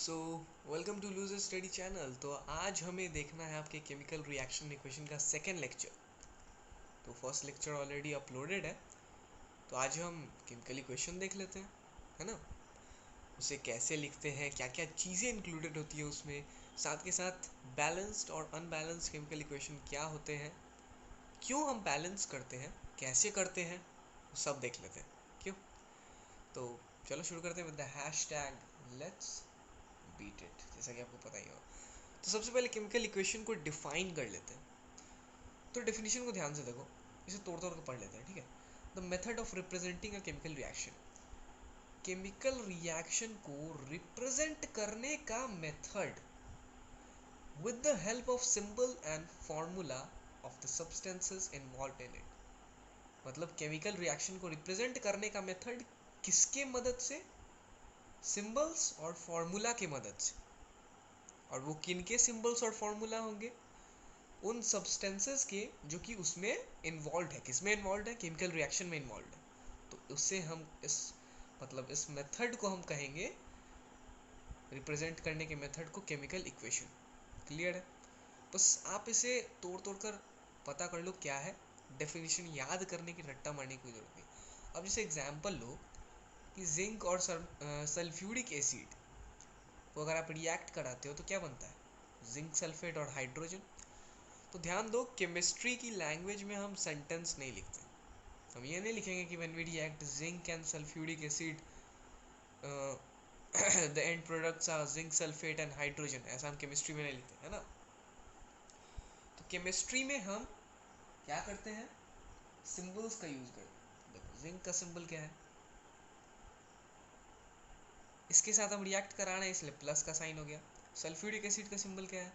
So welcome to loser study channel. तो आज हमें देखना है आपके केमिकल रिएक्शन इक्वेशन का सेकेंड लेक्चर। तो फर्स्ट लेक्चर ऑलरेडी अपलोडेड है। तो आज हम केमिकल इक्वेशन देख लेते हैं, है ना। उसे कैसे लिखते हैं, क्या क्या चीज़ें इंक्लूडेड होती है उसमें, साथ के साथ बैलेंस्ड और अनबैलेंस्ड केमिकल इक्वेशन क्या होते हैं, क्यों हम बैलेंस करते हैं, कैसे करते हैं, सब देख लेते हैं। क्यों? तो चलो शुरू करते हैं with the hashtag let's beat it, जैसा कि आपको पता ही होगा। तो सबसे पहले केमिकल इक्वेशन को डिफाइन कर लेते हैं। तो डेफिनेशन को ध्यान से देखो, इसे तोड़ तोड़ कर पढ़ लेते हैं, ठीक है। The method of representing a chemical reaction, chemical reaction को रिप्रेजेंट करने का method with the help of symbol and formula of the substances involved in it. मतलब केमिकल रिएक्शन को रिप्रेजेंट करने का मेथड किसके मदद से? सिंबल्स और फॉर्मूला के मदद से। और वो किन के सिंबल्स और फॉर्मूला होंगे? उन सब्सटेंसेस के जो कि उसमें इन्वॉल्व है। किसमें इन्वॉल्व है? केमिकल रिएक्शन में इन्वॉल्व है। तो उससे हम इस मेथड को हम कहेंगे, रिप्रेजेंट करने के मेथड को, केमिकल इक्वेशन। क्लियर है? बस आप इसे तोड़ तोड़ कर पता कर लो क्या है। डेफिनेशन याद करने की, रट्टा मारने की कोई जरूरत नहीं। अब जैसे एग्जाम्पल लो कि जिंक और सल्फ्यूरिक एसिड को अगर आप रिएक्ट कराते हो तो क्या बनता है? जिंक सल्फेट और हाइड्रोजन। तो ध्यान दो, केमिस्ट्री की लैंग्वेज में हम सेंटेंस नहीं लिखते। हम ये नहीं लिखेंगे कि when we react zinc and sulphuric acid the end products are zinc sulphate and hydrogen. ऐसा हम केमिस्ट्री में नहीं लिखते, है ना। तो केमिस्ट्री में हम क्या करते हैं? सिंबल्स का यूज करते हैं। देखो जिंक का सिंबल क्या है, इसके साथ हम रिएक्ट करा रहे हैं इसलिए प्लस का साइन हो गया। सल्फ्यूरिक एसिड का सिंबल क्या है?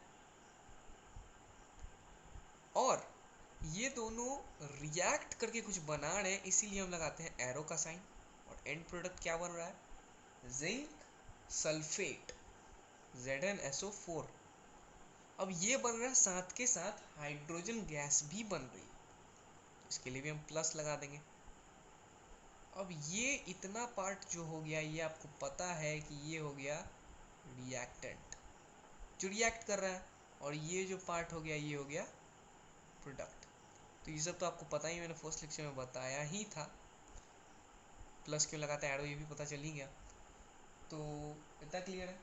और ये दोनों रिएक्ट करके कुछ बना रहे हैं इसीलिए हम लगाते हैं एरो का साइन। और एंड प्रोडक्ट क्या बन रहा है? Zinc sulphate ZnSO4। अब ये बन रहा है, साथ के साथ हाइड्रोजन गैस भी बन रही है, इसके लिए भी हम प्लस लगा देंगे। अब ये इतना पार्ट जो हो गया, ये आपको पता है कि ये हो गया रिएक्टेंट जो रिएक्ट कर रहा है, और ये जो पार्ट हो गया ये हो गया प्रोडक्ट। तो ये सब तो आपको पता ही, मैंने फर्स्ट लेक्चर में बताया ही था। प्लस क्यों लगाते हैं, एरो, ये भी पता चल ही गया। तो इतना क्लियर है?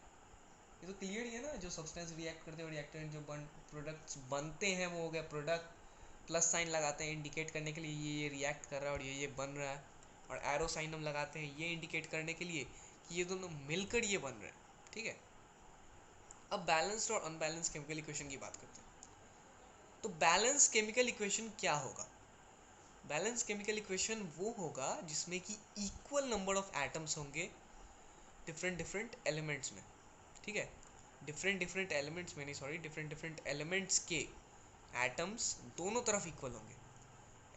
ये तो क्लियर ही है ना। जो सब्सटेंस रिएक्ट करते हैं, रिएक्टेंट जो प्रोडक्ट्स बनते हैं वो हो गया प्रोडक्ट। प्लस साइन लगाते हैं इंडिकेट करने के लिए ये रिएक्ट कर रहा है और ये बन रहा है। और एरो साइन हम लगाते हैं ये इंडिकेट करने के लिए कि ये दोनों मिलकर ये बन रहे हैं, ठीक है। अब बैलेंस्ड और अनबैलेंस्ड केमिकल इक्वेशन की बात करते हैं। तो बैलेंस केमिकल इक्वेशन क्या होगा? बैलेंस केमिकल इक्वेशन वो होगा जिसमें कि इक्वल नंबर ऑफ एटम्स होंगे डिफरेंट डिफरेंट एलिमेंट्स में, ठीक है। डिफरेंट डिफरेंट एलिमेंट्स में नहीं, सॉरी, डिफरेंट डिफरेंट एलिमेंट्स के एटम्स दोनों तरफ इक्वल होंगे,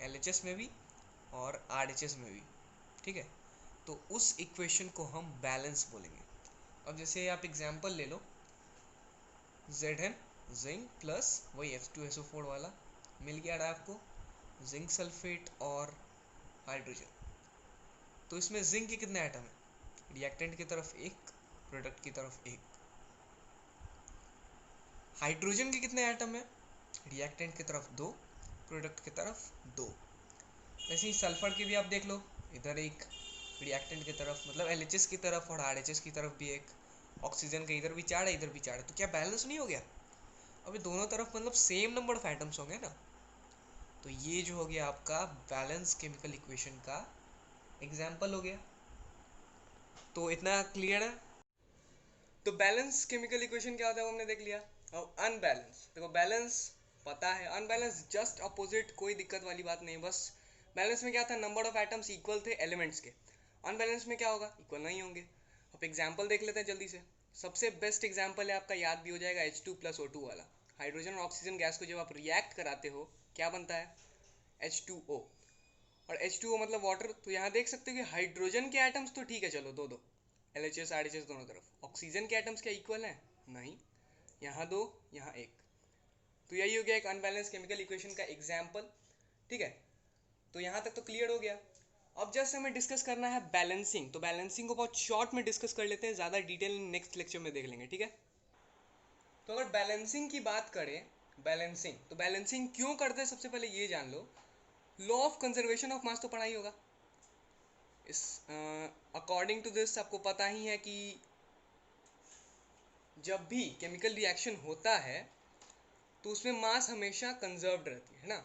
LHS में भी और RHS में भी, ठीक है। तो उस इक्वेशन को हम बैलेंस बोलेंगे। अब जैसे आप एग्जांपल ले लो, Zn जिंक प्लस वही H2SO4 वाला मिल गया रहा आपको, जिंक सल्फेट और हाइड्रोजन। तो इसमें जिंक के कितने एटम है? रिएक्टेंट की तरफ एक, प्रोडक्ट की तरफ एक। हाइड्रोजन के कितने एटम है? रिएक्टेंट की तरफ दो, प्रोडक्ट की तरफ दो। वैसे ही सल्फर की भी आप देख लो, इधर एक रिएक्टेंट की तरफ, मतलब LHS की तरफ, और RHS की तरफ भी एक। ऑक्सीजन का इधर भी चार है, इधर भी चार है। तो क्या बैलेंस नहीं हो गया? अभी दोनों तरफ मतलब सेम नंबर ऑफ एटम्स होंगे ना। तो ये जो हो गया आपका बैलेंस केमिकल इक्वेशन का एग्जाम्पल हो गया। तो इतना क्लियर है? तो बैलेंस केमिकल इक्वेशन क्या होता है वो हमने देख लिया। अब अनबैलेंस, देखो बैलेंस पता है, अनबैलेंस जस्ट अपोजिट, कोई दिक्कत वाली बात नहीं। बस बैलेंस में क्या था, number of atoms equal the elements के। अनबैलेंस में क्या होगा, इक्वल नहीं होंगे। अब एग्जाम्पल देख लेते हैं जल्दी से। सबसे बेस्ट एग्जाम्पल है, आपका याद भी हो जाएगा, H2+O2 वाला। हाइड्रोजन और ऑक्सीजन गैस को जब आप रिएक्ट कराते हो क्या बनता है? H2O। और H2O मतलब वाटर। तो यहाँ देख सकते हो कि हाइड्रोजन के एटम्स तो ठीक है, चलो दो दो, LHS RHS दोनों तरफ। ऑक्सीजन के एटम्स क्या इक्वल हैं? नहीं, यहाँ दो, यहाँ एक। तो यही हो गया एक अनबैलेंस केमिकल इक्वेशन का एग्जाम्पल, ठीक है। तो यहाँ तक तो क्लियर हो गया। अब जस्ट हमें डिस्कस करना है बैलेंसिंग, तो बैलेंसिंग को बहुत शॉर्ट में डिस्कस कर लेते हैं, ज़्यादा डिटेल नेक्स्ट लेक्चर में देख लेंगे, ठीक है। तो अगर बैलेंसिंग की बात करें, बैलेंसिंग तो बैलेंसिंग क्यों करते हैं सबसे पहले ये जान लो। Law of conservation of mass तो पढ़ा ही होगा। इस अकॉर्डिंग टू दिस आपको पता ही है कि जब भी केमिकल रिएक्शन होता है तो उसमें मास हमेशा कंजर्व्ड रहती है ना।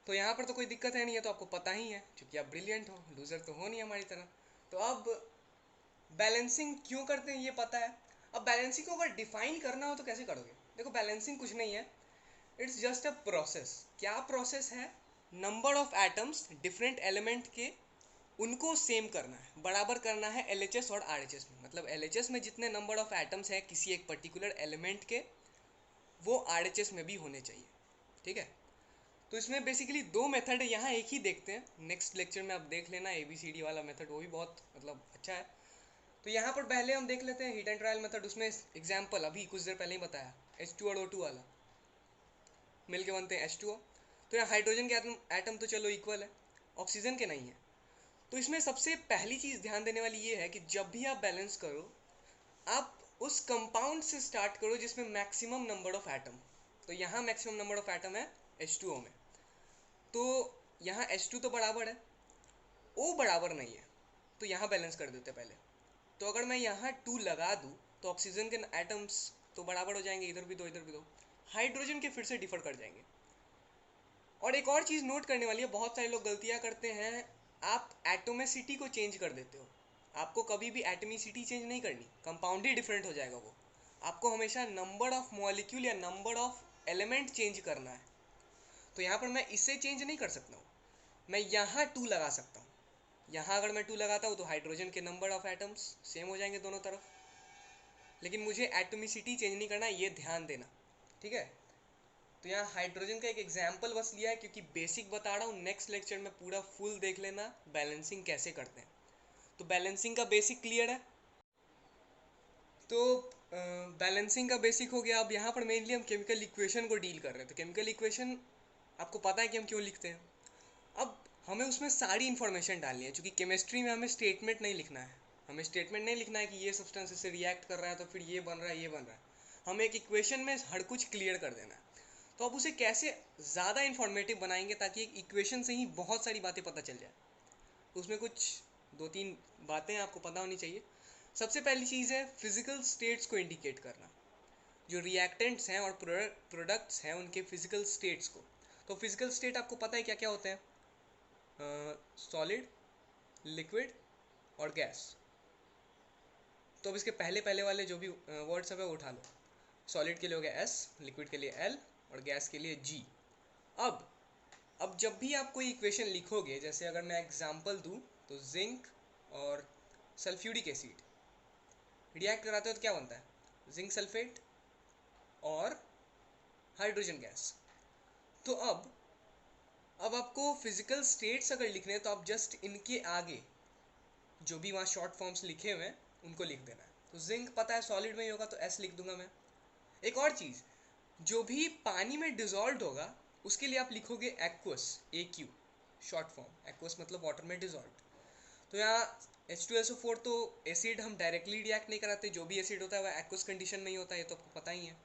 तो यहाँ पर तो कोई दिक्कत है नहीं है, तो आपको पता ही है क्योंकि आप ब्रिलियंट हो, लूजर तो हो नहीं हमारी तरह। तो अब बैलेंसिंग क्यों करते हैं ये पता है। अब बैलेंसिंग को अगर डिफाइन करना हो तो कैसे करोगे। देखो बैलेंसिंग कुछ नहीं है, इट्स जस्ट अ प्रोसेस। क्या प्रोसेस है, number of atoms different element के उनको सेम करना है, बराबर करना है एलएचएस और आरएचएस में। मतलब एलएचएस में जितने नंबर ऑफ एटम्स है किसी एक पर्टिकुलर एलिमेंट के, वो आरएचएस में भी होने चाहिए, ठीक है। तो इसमें बेसिकली दो मेथड है, यहाँ एक ही देखते हैं, नेक्स्ट लेक्चर में आप देख लेना एबीसीडी वाला मेथड, वो भी बहुत मतलब अच्छा है। तो यहाँ पर पहले हम देख लेते हैं हीट एंड ट्रायल मेथड। उसमें एग्जांपल अभी कुछ देर पहले ही बताया, H2 और O2 वाला मिल के बनते हैं H2O। तो यहाँ हाइड्रोजन के एटम तो चलो इक्वल है, ऑक्सीजन के नहीं है। तो इसमें सबसे पहली चीज़ ध्यान देने वाली ये है कि जब भी आप बैलेंस करो, आप उस कंपाउंड से स्टार्ट करो जिसमें मैक्सिमम नंबर ऑफ एटम। तो यहाँ मैक्सिमम नंबर ऑफ एटम है H2O में। तो यहाँ H2 तो बराबर है, O बराबर नहीं है, तो यहाँ बैलेंस कर देते पहले। तो अगर मैं यहाँ 2 लगा दूँ तो ऑक्सीजन के एटम्स तो बराबर हो जाएंगे, इधर भी दो इधर भी दो। हाइड्रोजन के फिर से डिफर कर जाएंगे। और एक और चीज़ नोट करने वाली है, बहुत सारे लोग गलतियाँ करते हैं, आप एटोमिसिटी को चेंज कर देते हो। आपको कभी भी एटमिसिटी चेंज नहीं करनी, कंपाउंड ही डिफरेंट हो जाएगा वो। आपको हमेशा नंबर ऑफ मॉलिक्यूल या नंबर ऑफ एलिमेंट चेंज करना है। तो यहाँ पर मैं इससे चेंज नहीं कर सकता हूँ, मैं यहाँ 2 लगा सकता हूँ। यहाँ अगर मैं 2 लगाता हूँ तो हाइड्रोजन के नंबर ऑफ एटम्स सेम हो जाएंगे दोनों तरफ, लेकिन मुझे एटमिसिटी चेंज नहीं करना, ये ध्यान देना, ठीक है। तो यहाँ हाइड्रोजन का एक एग्जाम्पल बस लिया है क्योंकि बेसिक बता रहा हूँ, नेक्स्ट लेक्चर में पूरा फुल देख लेना बैलेंसिंग कैसे करते हैं। तो बैलेंसिंग का बेसिक क्लियर है। तो बैलेंसिंग का बेसिक हो गया। अब यहाँ पर मेनली हम केमिकल इक्वेशन को डील कर रहे हैं। तो केमिकल इक्वेशन आपको पता है कि हम क्यों लिखते हैं। अब हमें उसमें सारी इन्फॉर्मेशन डालनी है, क्योंकि केमिस्ट्री में हमें स्टेटमेंट नहीं लिखना है। हमें स्टेटमेंट नहीं लिखना है कि ये सब्सटेंस इससे रिएक्ट कर रहा है तो फिर ये बन रहा है ये बन रहा है। हमें एक इक्वेशन में हर कुछ क्लियर कर देना है। तो अब उसे कैसे ज़्यादा इन्फॉर्मेटिव बनाएंगे ताकि एक इक्वेशन से ही बहुत सारी बातें पता चल जाए। उसमें कुछ 2-3 बातें आपको पता होनी चाहिए। सबसे पहली चीज़ है फिजिकल स्टेट्स को इंडिकेट करना, जो रिएक्टेंट्स हैं और प्रोडक्ट्स हैं उनके फिजिकल स्टेट्स को। तो फिजिकल स्टेट आपको पता है क्या क्या होते हैं, सॉलिड, लिक्विड और गैस। तो अब इसके पहले पहले वाले जो भी वर्ड्स है वो उठा लो। सॉलिड के लिए हो गया S, लिक्विड के लिए L और गैस के लिए G। अब जब भी आप कोई इक्वेशन लिखोगे, जैसे अगर मैं एग्जांपल दूं तो जिंक और सल्फ्यूरिक एसिड रिएक्ट कराते हो तो क्या बनता है, जिंक सल्फेट और हाइड्रोजन गैस। तो अब आपको फिजिकल स्टेट्स अगर लिखने हैं तो आप जस्ट इनके आगे जो भी वहाँ शॉर्ट फॉर्म्स लिखे हुए हैं उनको लिख देना है। तो जिंक पता है सॉलिड में ही होगा तो S लिख दूंगा मैं। एक और चीज़, जो भी पानी में डिजॉल्व होगा उसके लिए आप लिखोगे aqueous, AQ short form. Aqueous मतलब वाटर में डिजॉल्व। तो यहाँ H2SO4 तो एसिड हम डायरेक्टली रिएक्ट नहीं कराते, जो भी एसिड होता है वह एक्वस कंडीशन में ही होता है, ये तो आपको पता ही है।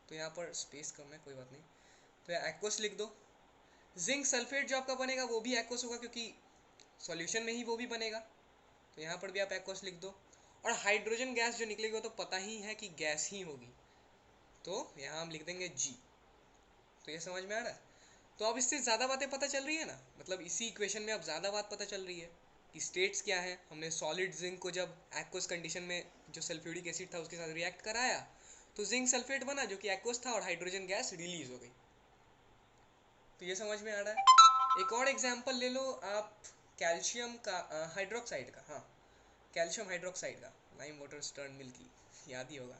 तो यहाँ पर स्पेस कम है, कोई बात नहीं। तो यहाँ एक्वस लिख दो। जिंक सल्फेट जो आपका बनेगा वो भी एक्वस होगा क्योंकि सॉल्यूशन में ही वो भी बनेगा, तो यहाँ पर भी आप एक्वस लिख दो। और हाइड्रोजन गैस जो निकलेगी वो तो पता ही है कि गैस ही होगी, तो यहाँ हम लिख देंगे G। तो ये समझ में आ रहा है। तो अब इससे ज़्यादा बातें पता चल रही है ना, मतलब इसी इक्वेशन में अब ज़्यादा बात पता चल रही है कि स्टेट्स क्या है। हमने सॉलिड जिंक को जब एक्वस कंडीशन में जो सल्फ्यूरिक एसिड था उसके साथ रिएक्ट कराया तो जिंक सल्फेट बना जो कि एक्वस था और हाइड्रोजन गैस रिलीज हो गई। तो ये समझ में आ रहा है। एक और एग्जांपल ले लो आप, कैल्शियम का हाइड्रोक्साइड का, हाँ कैल्शियम हाइड्रोक्साइड का, लाइम वाटर स्टर्न मिल्की, याद ही होगा।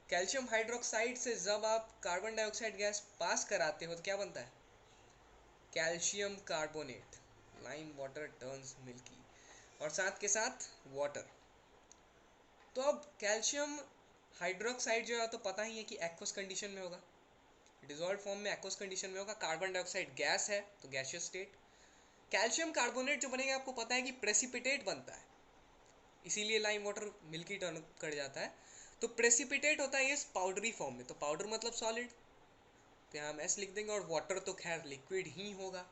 कैल्शियम हाइड्रोक्साइड से जब आप कार्बन डाइऑक्साइड गैस पास कराते हो तो क्या बनता है, calcium carbonate, lime water turns milky, और साथ के साथ वाटर। तो अब कैल्शियम हाइड्रोक्साइड जो है तो पता ही है कि एक्वस कंडीशन में होगा, डिजॉल्व फॉर्म में एक्वस कंडीशन में होगा। कार्बन डाइऑक्साइड गैस है तो गैसियस स्टेट। कैल्शियम कार्बोनेट जो बनेगा आपको पता है कि प्रेसिपिटेट बनता है, इसीलिए लाइम वाटर मिल्की टर्न कर जाता है। तो प्रेसिपिटेट होता है ये पाउडरी फॉर्म में, तो पाउडर मतलब सॉलिड, तो यहाँ हम एस लिख देंगे, और वाटर तो खैर लिक्विड ही होगा,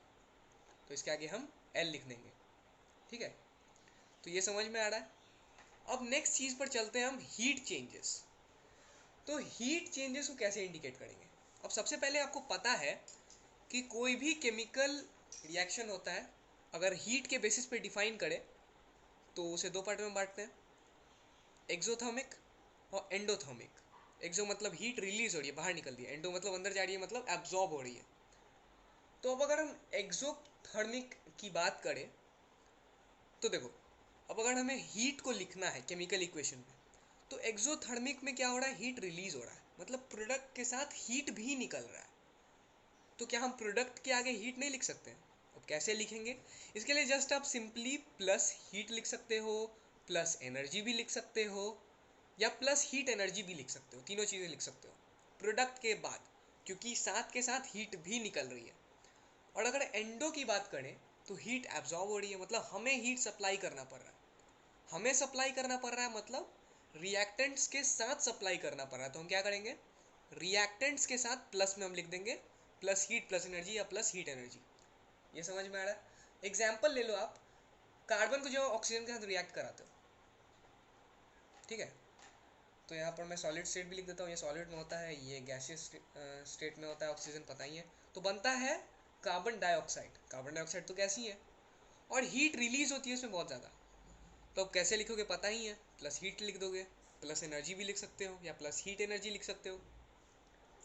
तो इसके आगे हम एल लिख देंगे। ठीक है, तो ये समझ में आ रहा है। अब नेक्स्ट चीज़ पर चलते हैं हम, हीट चेंजेस। तो हीट चेंजेस को कैसे इंडिकेट करेंगे? अब सबसे पहले आपको पता है कि कोई भी केमिकल रिएक्शन होता है, अगर हीट के बेसिस पे डिफाइन करें तो उसे दो पार्ट में बांटते हैं, एक्सोथर्मिक और एंडोथर्मिक। एक्सो मतलब हीट रिलीज हो रही है, बाहर निकल रही है, एंडो मतलब अंदर जा रही है, मतलब एब्जॉर्ब हो रही है। तो अब अगर हम एक्सोथर्मिक की बात करें तो देखो, अब अगर हमें हीट को लिखना है केमिकल इक्वेशन में, तो एक्सोथर्मिक में क्या हो रहा है, हीट रिलीज हो रहा है, मतलब प्रोडक्ट के साथ हीट भी निकल रहा है। तो क्या हम प्रोडक्ट के आगे हीट नहीं लिख सकते हैं? अब कैसे लिखेंगे? इसके लिए जस्ट आप सिंपली प्लस हीट लिख सकते हो, प्लस एनर्जी भी लिख सकते हो, या प्लस हीट एनर्जी भी लिख सकते हो, तीनों चीज़ें लिख सकते हो प्रोडक्ट के बाद, क्योंकि साथ के साथ हीट भी निकल रही है। और अगर एंडो की बात करें तो हीट एब्जॉर्ब हो रही है, मतलब हमें हीट सप्लाई करना पड़ रहा है। हमें सप्लाई करना पड़ रहा है मतलब रिएक्टेंट्स के साथ सप्लाई करना पड़ रहा है, तो हम क्या करेंगे, रिएक्टेंट्स के साथ प्लस में हम लिख देंगे प्लस हीट प्लस एनर्जी, या प्लस हीट एनर्जी। ये समझ में आ रहा है? एग्जाम्पल ले लो आप, कार्बन को जो ऑक्सीजन के साथ रिएक्ट कराते हो, ठीक है, तो यहाँ पर मैं सॉलिड स्टेट भी लिख देता हूँ, ये सॉलिड में होता है, ये गैसियस स्टेट में होता है, ऑक्सीजन पता ही है। तो बनता है कार्बन डाइऑक्साइड। कार्बन डाइऑक्साइड तो गैस ही है, और हीट रिलीज होती है उसमें बहुत ज़्यादा। तो अब कैसे लिखोगे पता ही है, प्लस हीट लिख दोगे, प्लस एनर्जी भी लिख सकते हो, या प्लस हीट एनर्जी लिख सकते हो।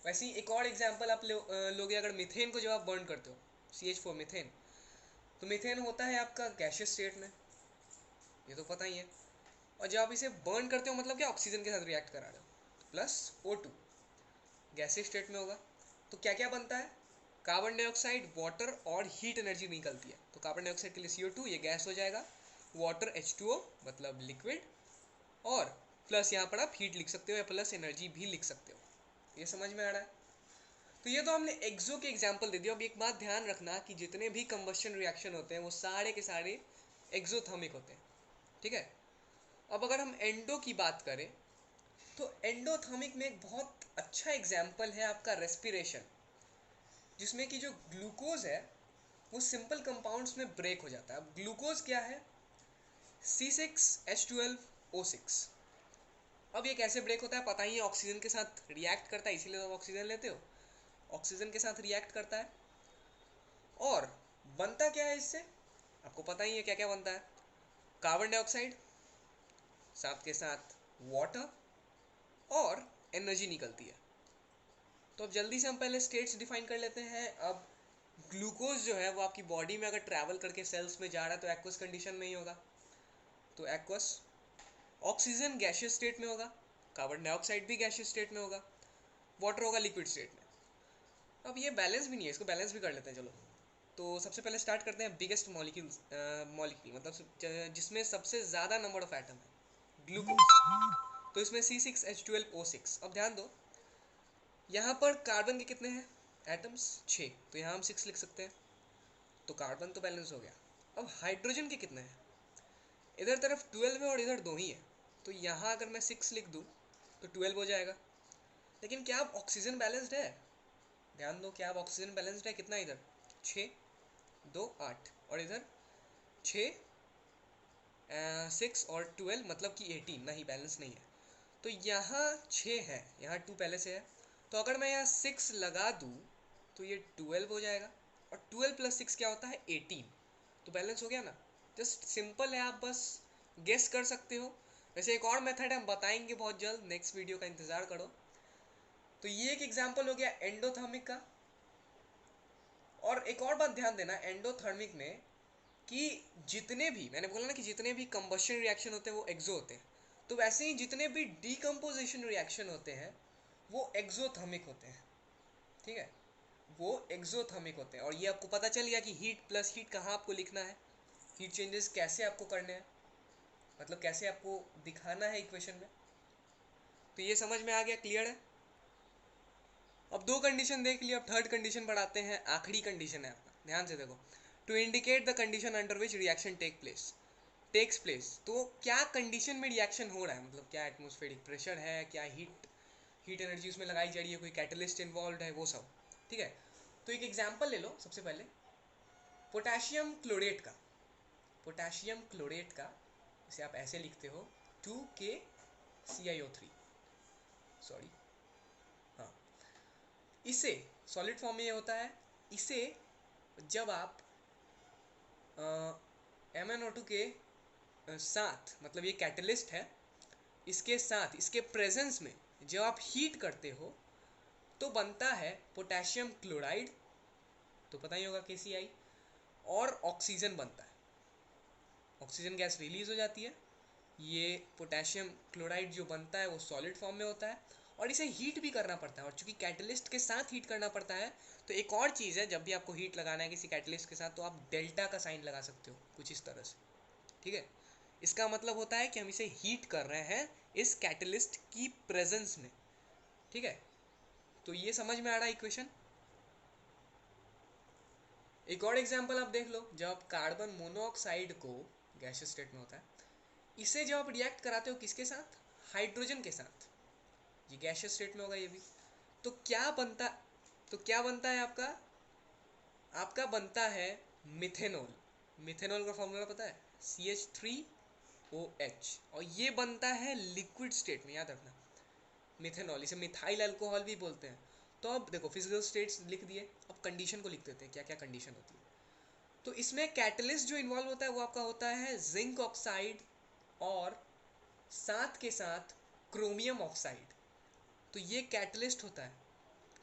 वैसे ही एक और एग्जाम्पल आप लोगे, अगर मीथेन को जब आप बर्न करते हो, CH4 मीथेन, तो मीथेन होता है आपका गैसियस स्टेट में, ये तो पता ही है। और जब आप इसे बर्न करते हो मतलब क्या, ऑक्सीजन के साथ रिएक्ट करा रहे हो, प्लस O2 गैसियस स्टेट में होगा। तो क्या क्या बनता है, कार्बन डाइऑक्साइड, वाटर और हीट एनर्जी निकलती है। तो कार्बन डाइऑक्साइड के लिए CO2, ये गैस हो जाएगा, वाटर H2O मतलब लिक्विड, और प्लस यहाँ पर आप हीट लिख सकते हो या प्लस एनर्जी भी लिख सकते हो। ये समझ में आ रहा है? तो ये तो हमने एक्सो के एग्जाम्पल दे दिया। अब एक बात ध्यान रखना कि जितने भी कंबस्शन रिएक्शन होते हैं वो सारे के सारे एक्सोथर्मिक होते हैं, ठीक है। अब अगर हम एंडो की बात करें तो एंडोथर्मिक में एक बहुत अच्छा एग्जाम्पल है आपका रेस्पिरेशन, जिसमें कि जो ग्लूकोज है वो सिंपल कंपाउंड्स में ब्रेक हो जाता है। अब ग्लूकोज क्या है, C6H12O6। अब ये कैसे ब्रेक होता है पता ही है, ऑक्सीजन के साथ रिएक्ट करता है, इसीलिए तो ऑक्सीजन लेते हो, ऑक्सीजन के साथ रिएक्ट करता है। और बनता क्या है इससे, आपको पता ही है क्या क्या बनता है, कार्बन डाइऑक्साइड, साथ के साथ वाटर, और एनर्जी निकलती है। तो अब जल्दी से हम पहले स्टेट्स डिफाइन कर लेते हैं। अब ग्लूकोज जो है वो आपकी बॉडी में अगर ट्रैवल करके सेल्स में जा रहा है तो एक्वस कंडीशन में ही होगा, तो एक्वस। ऑक्सीजन गैसियस स्टेट में होगा, कार्बन डाइऑक्साइड भी गैसियस स्टेट में होगा, वाटर होगा लिक्विड स्टेट में। अब ये बैलेंस भी नहीं है, इसको बैलेंस भी कर लेते हैं चलो। तो सबसे पहले स्टार्ट करते हैं बिगेस्ट मॉलिक्यूल मतलब जिसमें सबसे ज़्यादा नंबर ऑफ एटम है, ग्लूकोज। तो इसमें C6H12O6। अब ध्यान दो, यहाँ पर कार्बन के कितने हैं एटम्स, 6, तो यहाँ हम 6 लिख सकते हैं, तो कार्बन तो बैलेंस हो गया। अब हाइड्रोजन के कितने हैं, इधर तरफ 12 है और इधर 2 ही है, तो यहाँ अगर मैं 6 लिख दूँ तो 12 हो जाएगा। लेकिन क्या अब ऑक्सीजन बैलेंस्ड है, ध्यान दो, क्या अब ऑक्सीजन बैलेंस्ड है, कितना इधर 6, 2, 8, और इधर 6, 6 और 12 मतलब कि 18, नहीं बैलेंस नहीं है। तो यहाँ 6 है, यहाँ 2 पहले से है, तो अगर मैं यहाँ 6 लगा दूँ तो ये 12 हो जाएगा, और 12 प्लस 6 क्या होता है 18, तो बैलेंस हो गया ना। जस्ट सिंपल है, आप बस गेस कर सकते हो। वैसे एक और मेथड है, हम बताएंगे बहुत जल्द, नेक्स्ट वीडियो का इंतज़ार करो। तो ये एक एग्जाम्पल हो गया एंडोथर्मिक का। और एक और बात ध्यान देना एंडोथर्मिक में, कि जितने भी मैंने बोला ना कि जितने भी कंबशन रिएक्शन होते हैं वो एक्सो होते हैं, तो वैसे ही जितने भी डीकम्पोजिशन रिएक्शन होते हैं वो एक्सोथर्मिक होते हैं, ठीक है, वो एक्सोथर्मिक होते हैं। और ये आपको पता चल गया कि हीट प्लस हीट कहाँ आपको लिखना है, हीट चेंजेस कैसे आपको करने हैं, मतलब कैसे आपको दिखाना है इक्वेशन में। तो ये समझ में आ गया, क्लियर है। अब 2 कंडीशन देख लिया, अब थर्ड कंडीशन बढ़ाते हैं, आखिरी कंडीशन है आपका, ध्यान से देखो। To indicate the condition under which reaction takes place. तो क्या कंडीशन में रिएक्शन हो रहा है, मतलब क्या एटमॉस्फेरिक प्रेशर है, क्या हीट एनर्जी उसमें लगाई जा रही है, कोई कैटलिस्ट इन्वॉल्व है, वो सब। ठीक है, तो एक एग्जांपल ले लो सबसे पहले पोटेशियम क्लोरेट का। पोटेशियम क्लोरेट का इसे आप ऐसे लिखते हो 2KCiO3, सॉरी, हाँ। इसे सॉलिड फॉर्म में ये होता है। इसे जब आप MnO2 के साथ, मतलब ये कैटलिस्ट है, इसके साथ, इसके प्रेजेंस में जब आप हीट करते हो तो बनता है पोटेशियम क्लोराइड, तो पता ही होगा KCl, और ऑक्सीजन बनता है। ऑक्सीजन गैस रिलीज हो जाती है। ये पोटेशियम क्लोराइड जो बनता है वो सॉलिड फॉर्म में होता है और इसे हीट भी करना पड़ता है। और चूंकि कैटलिस्ट के साथ हीट करना पड़ता है तो एक और चीज़ है, जब भी आपको हीट लगाना है किसी कैटलिस्ट के साथ तो आप डेल्टा का साइन लगा सकते हो कुछ इस तरह से। ठीक है, इसका मतलब होता है कि हम इसे हीट कर रहे हैं इस कैटलिस्ट की प्रेजेंस में। ठीक है, तो ये समझ में आ रहा है इक्वेशन। एक और एग्जांपल आप देख लो, जब आप कार्बन मोनोऑक्साइड को, गैसियस स्टेट में होता है, इसे जब आप रिएक्ट कराते हो किसके साथ, हाइड्रोजन के साथ, ये गैसियस स्टेट में होगा ये भी, तो क्या बनता है आपका, आपका बनता है मिथेनॉल। मिथेनॉल का फॉर्मूला पता है, CH3OH, और ये बनता है लिक्विड स्टेट में, याद रखना। मिथेनॉल, इसे मिथाइल अल्कोहल भी बोलते हैं। तो अब देखो फिजिकल स्टेट्स लिख दिए, अब कंडीशन को लिख देते हैं, क्या क्या कंडीशन होती है। तो इसमें कैटलिस्ट जो इन्वॉल्व होता है वो आपका होता है जिंक ऑक्साइड और साथ के साथ क्रोमियम ऑक्साइड। तो ये कैटलिस्ट होता है।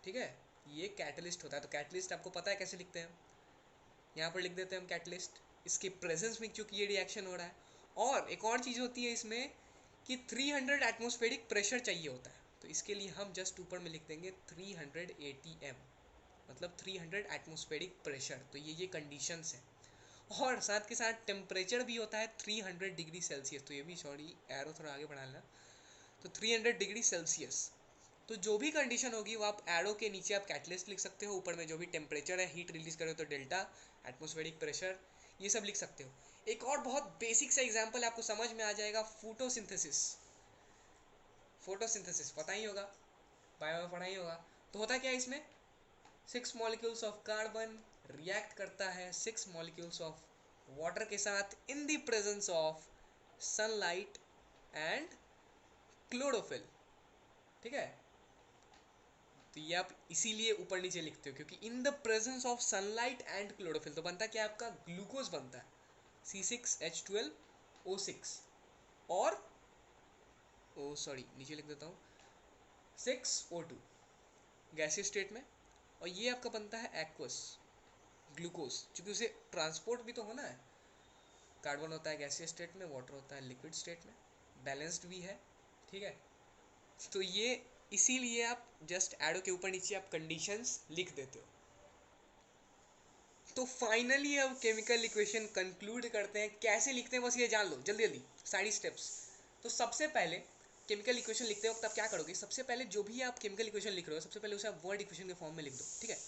ठीक है, ये कैटलिस्ट होता है। तो कैटलिस्ट आपको पता है कैसे लिखते हैं, यहाँ पर लिख देते हैं हम कैटलिस्ट, इसके प्रेजेंस में क्योंकि ये रिएक्शन हो रहा है। और एक और चीज़ होती है इसमें कि 300 एटमॉस्फेरिक प्रेशर चाहिए होता है, तो इसके लिए हम जस्ट ऊपर में लिख देंगे 300 ATM, मतलब 300 एटमॉस्फेरिक प्रेशर। तो ये कंडीशंस हैं। और साथ के साथ टेम्परेचर भी होता है 300 डिग्री सेल्सियस। तो ये भी, सॉरी एरो थोड़ा आगे बढ़ा लेना, तो 300 डिग्री सेल्सियस। तो जो भी कंडीशन होगी वो आप एरो के नीचे आप कैटलिस्ट लिख सकते हो, ऊपर में जो भी टेम्परेचर है, हीट रिलीज करे तो डेल्टा, एटमॉस्फेरिक प्रेशर, ये सब लिख सकते हो। एक और बहुत बेसिक सा एग्जांपल आपको समझ में आ जाएगा, फोटोसिंथेसिस। फोटोसिंथेसिस पता ही होगा, बायो में पढ़ा ही होगा। तो होता क्या है इसमें, 6 मॉलिक्यूल्स ऑफ कार्बन रिएक्ट करता है 6 मॉलिक्यूल्स ऑफ वाटर के साथ in the presence of sunlight and chlorophyll. ठीक है, तो ये आप इसीलिए ऊपर नीचे लिखते हो क्योंकि in the presence of sunlight and chlorophyll. तो बनता क्या है, आपका ग्लूकोज बनता है C6H12O6 और नीचे लिख देता हूँ 6O2 गैसियस स्टेट में। और ये आपका बनता है एक्वस ग्लूकोज, क्योंकि उसे ट्रांसपोर्ट भी तो होना है। कार्बन होता है गैसियस स्टेट में, वाटर होता है लिक्विड स्टेट में, बैलेंस्ड भी है। ठीक है, तो ये इसीलिए आप जस्ट एरो के ऊपर नीचे आप कंडीशंस लिख देते हो। तो फाइनली अब केमिकल इक्वेशन कंक्लूड करते हैं, कैसे लिखते हैं बस ये जान लो जल्दी जल्दी सारी स्टेप्स। तो सबसे पहले केमिकल इक्वेशन लिखते वक्त आप क्या करोगे, सबसे पहले जो भी आप केमिकल इक्वेशन लिख रहे हो सबसे पहले उसे आप वर्ड इक्वेशन के फॉर्म में लिख दो। ठीक है,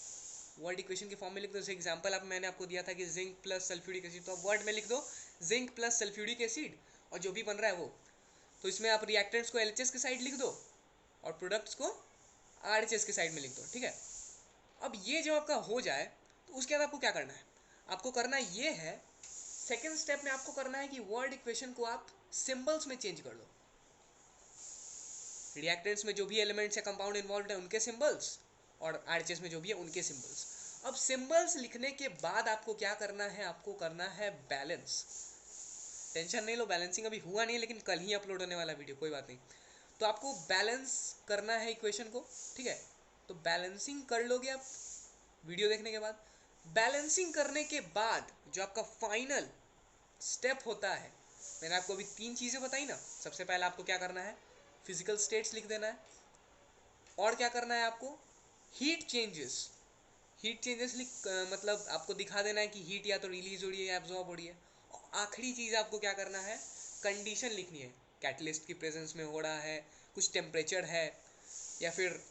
वर्ड इक्वेशन के फॉर्म में लिख दो। जैसे एग्जांपल आप मैंने आपको दिया था कि जिंक प्लस सल्फ्यूरिक एसिड, तो आप वर्ड में लिख दो जिंक प्लस सल्फ्यूरिक एसिड और जो भी बन रहा है वो। तो इसमें आप रिएक्टेंट्स को LHS के साइड लिख दो और प्रोडक्ट्स को RHS के साइड में लिख दो। ठीक है, अब ये जब आपका हो जाए तो उसके बाद आपको क्या करना है, आपको करना ये है, सेकेंड स्टेप में आपको करना है कि वर्ड इक्वेशन को आप सिंबल्स में चेंज कर लो। रिएक्टेंट्स में जो भी एलिमेंट्स या कंपाउंड इन्वॉल्व है उनके सिंबल्स और RHS में जो भी है उनके सिंबल्स। अब सिंबल्स लिखने के बाद आपको क्या करना है, आपको करना है बैलेंस। टेंशन नहीं लो, बैलेंसिंग अभी हुआ नहीं है लेकिन कल ही अपलोड होने वाला वीडियो, कोई बात नहीं। तो आपको बैलेंस करना है इक्वेशन को। ठीक है, तो बैलेंसिंग कर लोगे आप वीडियो देखने के बाद। बैलेंसिंग करने के बाद जो आपका फाइनल स्टेप होता है, मैंने आपको अभी 3 चीज़ें बताई ना। सबसे पहले आपको क्या करना है, फिजिकल स्टेट्स लिख देना है, और क्या करना है आपको, हीट चेंजेस। हीट चेंजेस मतलब आपको दिखा देना है कि हीट या तो रिलीज हो रही है या एब्जॉर्ब हो रही है। और आखिरी चीज़ आपको क्या करना है, कंडीशन लिखनी है, कैटलिस्ट की प्रेजेंस में हो रहा है, कुछ टेम्परेचर है या फिर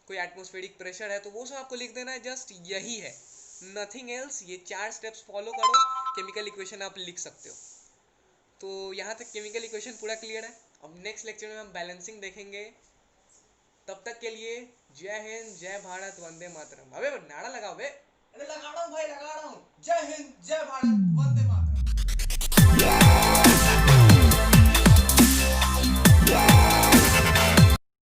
कोई एटमॉस्फेरिक प्रेशर है, तो वो सब आपको लिख देना है। जस्ट यही है, नथिंग एल्स, ये 4 स्टेप्स फॉलो करो, केमिकल इक्वेशन आप लिख सकते हो। तो यहाँ तक केमिकल इक्वेशन पूरा क्लियर है। अब नेक्स्ट लेक्चर में हम बैलेंसिंग देखेंगे। तब तक के लिए जय हिंद, जय भारत, वंदे मातरम। अबे नारा लगाओ बे। अरे लगा रहा हूँ भाई, लगा रहा हूँ। जय हिंद, जय भारत, वंदे